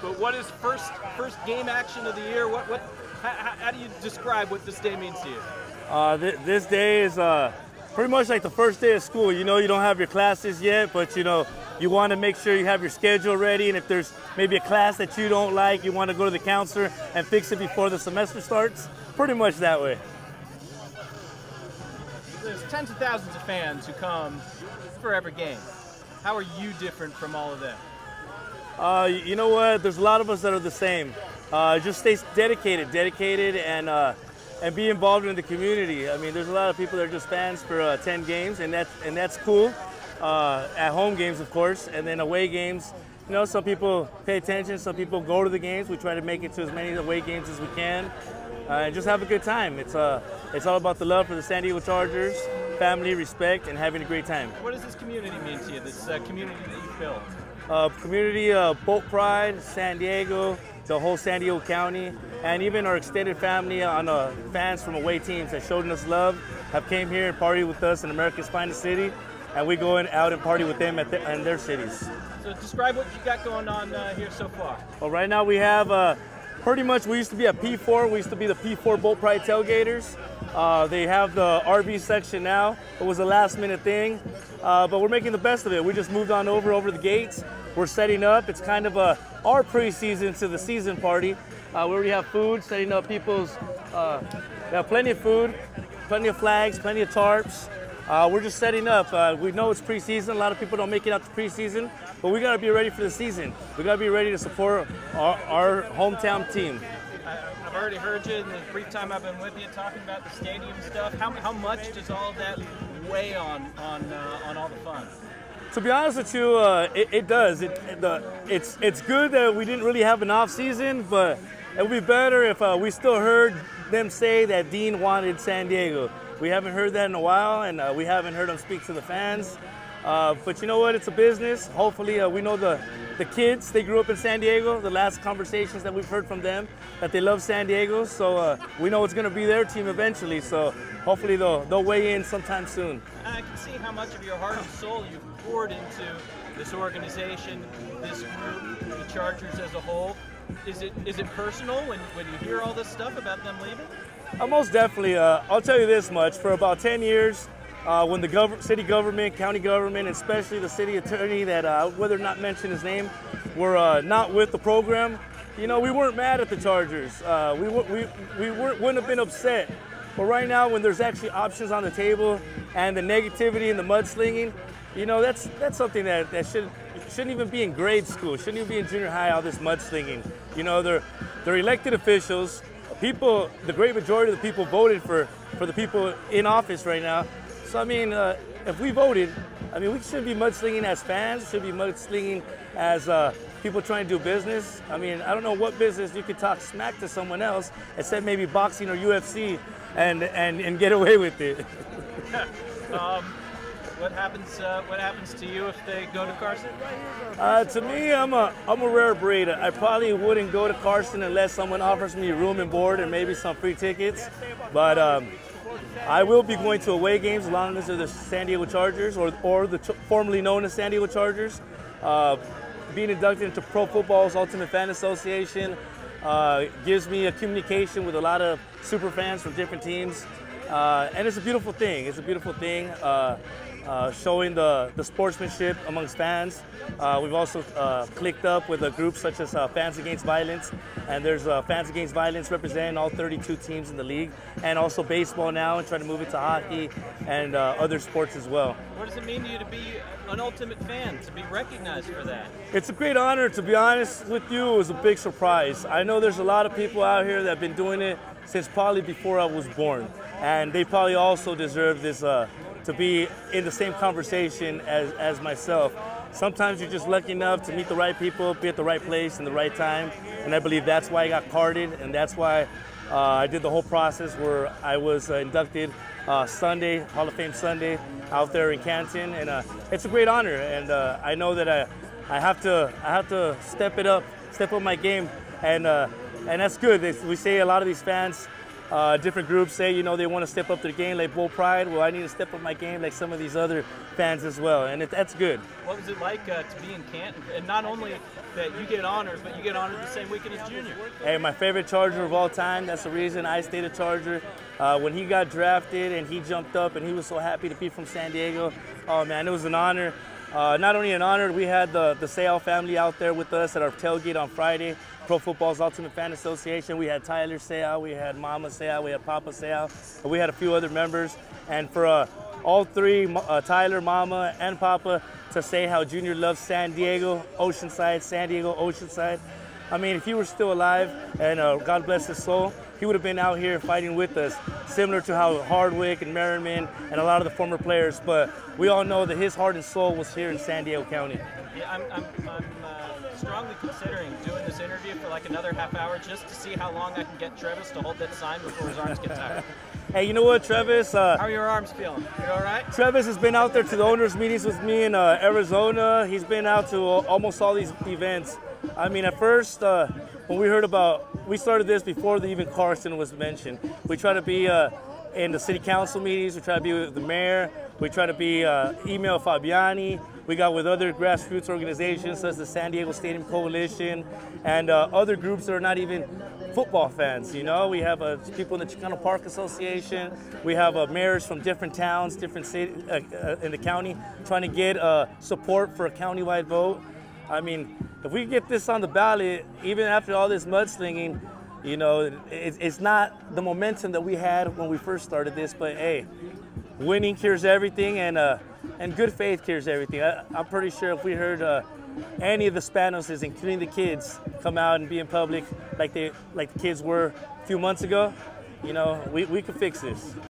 but what is first game action of the year? How do you describe what this day means to you? This day is pretty much like the first day of school. You know, you don't have your classes yet, but you know, you want to make sure you have your schedule ready, and if there's maybe a class that you don't like, you want to go to the counselor and fix it before the semester starts. Pretty much that way. There's tens of thousands of fans who come for every game. How are you different from all of them? You know what? There's a lot of us that are the same. Just stay dedicated, and be involved in the community. I mean, there's a lot of people that are just fans for 10 games, and that's cool. At home games, of course, and then away games. You know, some people pay attention, some people go to the games. We try to make it to as many away games as we can, and just have a good time. It's all about the love for the San Diego Chargers, family, respect, and having a great time. What does this community mean to you, this community that you've built? Community, boat pride, San Diego, the whole San Diego County, and even our extended family on fans from away teams that showed us love, have came here and partied with us in America's finest city, and we go out and party with them in their cities. So describe what you got going on here so far. Well, right now we have pretty much, we used to be at P4, we used to be the P4 Boat Pride Tailgaters. They have the RV section now. It was a last minute thing, but we're making the best of it. We just moved on over the gates. We're setting up. It's kind of our preseason to the season party. We already have food, setting up people's, we have plenty of food, plenty of flags, plenty of tarps. We're just setting up. We know it's preseason. A lot of people don't make it out to preseason, but we got to be ready for the season. We got to be ready to support our hometown team. I've already heard you in the brief time I've been with you talking about the stadium stuff. How much does all of that weigh on all the fun? To be honest with you, it does. It's good that we didn't really have an off season, but it would be better if we still heard them say that Dean wanted San Diego. We haven't heard that in a while, and we haven't heard them speak to the fans. But you know what? It's a business. Hopefully, we know the kids. They grew up in San Diego. The last conversations that we've heard from them, that they love San Diego. So we know it's going to be their team eventually. So hopefully they'll weigh in sometime soon. And I can see how much of your heart and soul you've poured into this organization, this group, the Chargers as a whole. Is it personal when you hear all this stuff about them leaving? Most definitely. I'll tell you this much. For about 10 years, when the city government, county government, and especially the city attorney that whether or not mention his name, were not with the program, you know, we weren't mad at the Chargers. We wouldn't have been upset. But right now, when there's actually options on the table and the negativity and the mudslinging, you know, that's something that shouldn't even be in grade school, shouldn't even be in junior high, all this mudslinging. You know, they're elected officials. People, the great majority of the people voted for the people in office right now. So, I mean, if we voted, I mean, we shouldn't be mudslinging as fans, should be mudslinging as people trying to do business. I mean, I don't know what business you could talk smack to someone else, except maybe boxing or UFC, and get away with it. What happens to you if they go to Carson? To me, I'm a rare breed. I probably wouldn't go to Carson unless someone offers me room and board and maybe some free tickets. But I will be going to away games as long as they're the San Diego Chargers or the formerly known as San Diego Chargers. Being inducted into Pro Football's Ultimate Fan Association gives me a communication with a lot of super fans from different teams. And it's a beautiful thing. It's a beautiful thing. Showing the sportsmanship amongst fans. We've also clicked up with a group such as Fans Against Violence, and there's Fans Against Violence representing all 32 teams in the league, and also baseball now, and trying to move it to hockey and other sports as well. What does it mean to you to be an ultimate fan, to be recognized for that? It's a great honor. To be honest with you, it was a big surprise. I know there's a lot of people out here that have been doing it since probably before I was born, and they probably also deserve this to be in the same conversation as myself. Sometimes you're just lucky enough to meet the right people, be at the right place in the right time, and I believe that's why I got carded, and that's why I did the whole process where I was inducted Sunday, Hall of Fame Sunday, out there in Canton, and it's a great honor, and I know that I have to step up my game, and that's good. We say a lot of these fans Different groups say, you know, they want to step up their game like Bull Pride. Well, I need to step up my game like some of these other fans as well, and that's good. What was it like to be in Canton? And not only that you get honored, but you get honored the same weekend as Junior. Hey, my favorite Charger of all time. That's the reason I stayed a Charger. When he got drafted and he jumped up and he was so happy to be from San Diego, oh man, it was an honor. Not only an honor, we had the Seau family out there with us at our tailgate on Friday, Pro Football's Ultimate Fan Association. We had Tyler Seau, we had Mama Seau, we had Papa Seau, and we had a few other members. And for all three, Tyler, Mama, and Papa, to say how Junior loves San Diego, Oceanside, San Diego, Oceanside. I mean, if he were still alive, and God bless his soul, he would have been out here fighting with us, similar to how Hardwick and Merriman and a lot of the former players. But we all know that his heart and soul was here in San Diego County. Yeah, I'm strongly considering doing this interview for like another half hour just to see how long I can get Travis to hold that sign before his arms get tired. Hey, you know what, Travis? How are your arms feeling? You all right? Travis has been out there to the owners' meetings with me in Arizona. He's been out to almost all these events. I mean, at first, when we heard about, we started this before even Carson was mentioned. We try to be in the city council meetings. We try to be with the mayor. We try to be email Fabiani. We got with other grassroots organizations such as the San Diego Stadium Coalition and other groups that are not even football fans. You know, we have people in the Chicano Park Association. We have mayors from different towns, different cities in the county, trying to get support for a countywide vote. I mean, if we get this on the ballot, even after all this mudslinging, you know, it's not the momentum that we had when we first started this. But hey, winning cures everything, and good faith cures everything. I'm pretty sure if we heard any of the Spanos, including the kids, come out and be in public like the kids were a few months ago, you know, we could fix this.